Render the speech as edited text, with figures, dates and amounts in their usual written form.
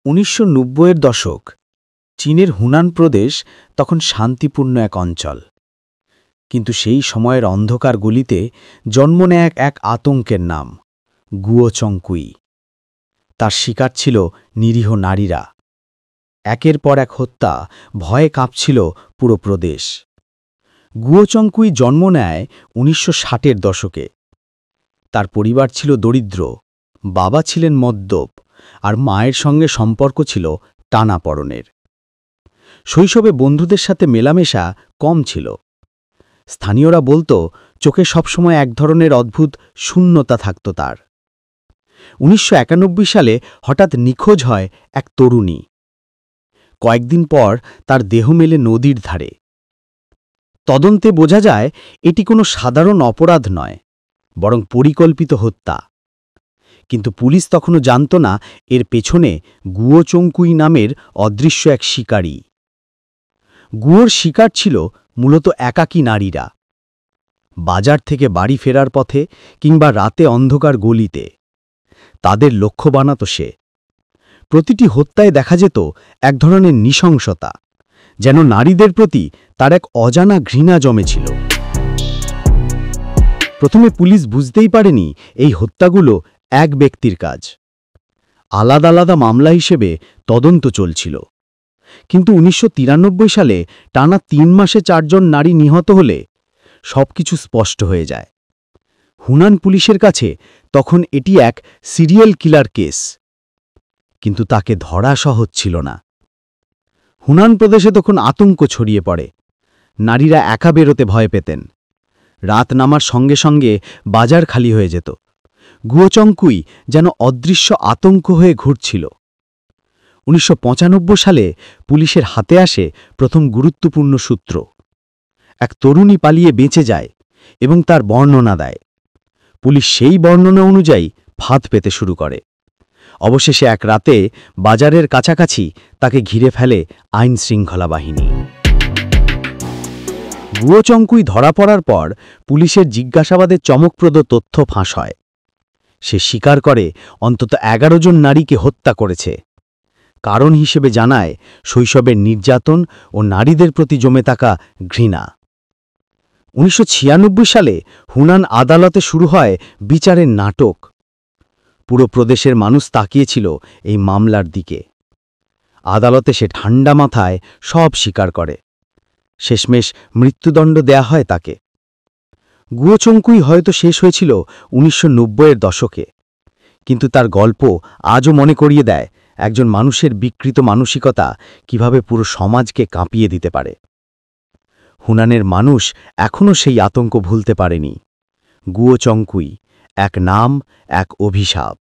১৯৯০-এর দশক। চীনের হুনান প্রদেশ তখন শান্তিপূর্ণ এক অঞ্চল, কিন্তু সেই সময়ের অন্ধকার গলিতে জন্ম নেয় এক আতঙ্কের নাম, গুয়োচংকুই। তার শিকার ছিল নিরীহ নারীরা। একের পর এক হত্যা, ভয়ে কাঁপছিল পুরো প্রদেশ। গুয়োচংকুই জন্ম নেয় ১৯৬০-এর দশকে। তার পরিবার ছিল দরিদ্র, বাবা ছিলেন মদ্যপ, আর মায়ের সঙ্গে সম্পর্ক ছিল টানাপড়নের। শৈশবে বন্ধুদের সাথে মেলামেশা কম ছিল। স্থানীয়রা বলতো চোখে সবসময় এক ধরনের অদ্ভুত শূন্যতা থাকত তার। ১৯৯১ সালে হঠাৎ নিখোঁজ হয় এক তরুণী। কয়েকদিন পর তার দেহ মেলে নদীর ধারে। তদন্তে বোঝা যায় এটি কোনো সাধারণ অপরাধ নয়, বরং পরিকল্পিত হত্যা। কিন্তু পুলিশ তখনও জানত না এর পেছনে গুয়োচংকুই নামের অদৃশ্য এক শিকারী। গুয়োর শিকার ছিল মূলত একাকী নারীরা। বাজার থেকে বাড়ি ফেরার পথে কিংবা রাতে অন্ধকার গলিতে তাদের লক্ষ্য বানাত সে। প্রতিটি হত্যায় দেখা যেত এক ধরনের নৃশংসতা, যেন নারীদের প্রতি তার এক অজানা ঘৃণা জমেছিল। প্রথমে পুলিশ বুঝতেই পারেনি এই হত্যাগুলো এক ব্যক্তির কাজ। আলাদা আলাদা মামলা হিসেবে তদন্ত চলছিল। কিন্তু ১৯৯৩ সালে টানা ৩ মাসে ৪ জন নারী নিহত হলে সবকিছু স্পষ্ট হয়ে যায়। হুনান পুলিশের কাছে তখন এটি এক সিরিয়াল কিলার কেস, কিন্তু তাকে ধরা সহজ ছিল না। হুনান প্রদেশে তখন আতঙ্ক ছড়িয়ে পড়ে। নারীরা একা বেরোতে ভয় পেতেন। রাত নামার সঙ্গে সঙ্গে বাজার খালি হয়ে যেত। গুয়োচংকুই যেন অদৃশ্য আতঙ্ক হয়ে ঘুরছিল। ১৯৯৫ সালে পুলিশের হাতে আসে প্রথম গুরুত্বপূর্ণ সূত্র। এক তরুণী পালিয়ে বেঁচে যায় এবং তার বর্ণনা দেয়। পুলিশ সেই বর্ণনা অনুযায়ী ফাঁদ পেতে শুরু করে। অবশেষে এক রাতে বাজারের কাছাকাছি তাকে ঘিরে ফেলে আইন শৃঙ্খলা বাহিনী। গুয়োচংকুই ধরা পড়ার পর পুলিশের জিজ্ঞাসাবাদে চমকপ্রদ তথ্য ফাঁস হয়। সে স্বীকার করে অন্তত ১১ জন নারীকে হত্যা করেছে। কারণ হিসেবে জানায় শৈশবের নির্যাতন ও নারীদের প্রতি জমে থাকা ঘৃণা। ১৯৯৬ সালে হুনান আদালতে শুরু হয় বিচারের নাটক। পুরো প্রদেশের মানুষ তাকিয়েছিল এই মামলার দিকে। আদালতে সে ঠান্ডা মাথায় সব স্বীকার করে। শেষমেশ মৃত্যুদণ্ড দেয়া হয় তাকে। গুয়োচংকুই হয়তো শেষ হয়েছিল ১৯৯০-এর দশকে, কিন্তু তার গল্প আজও মনে করিয়ে দেয় একজন মানুষের বিকৃত মানসিকতা কিভাবে পুরো সমাজকে কাঁপিয়ে দিতে পারে। হুনানের মানুষ এখনও সেই আতঙ্ক ভুলতে পারেনি। গুয়োচংকুই, এক নাম, এক অভিশাপ।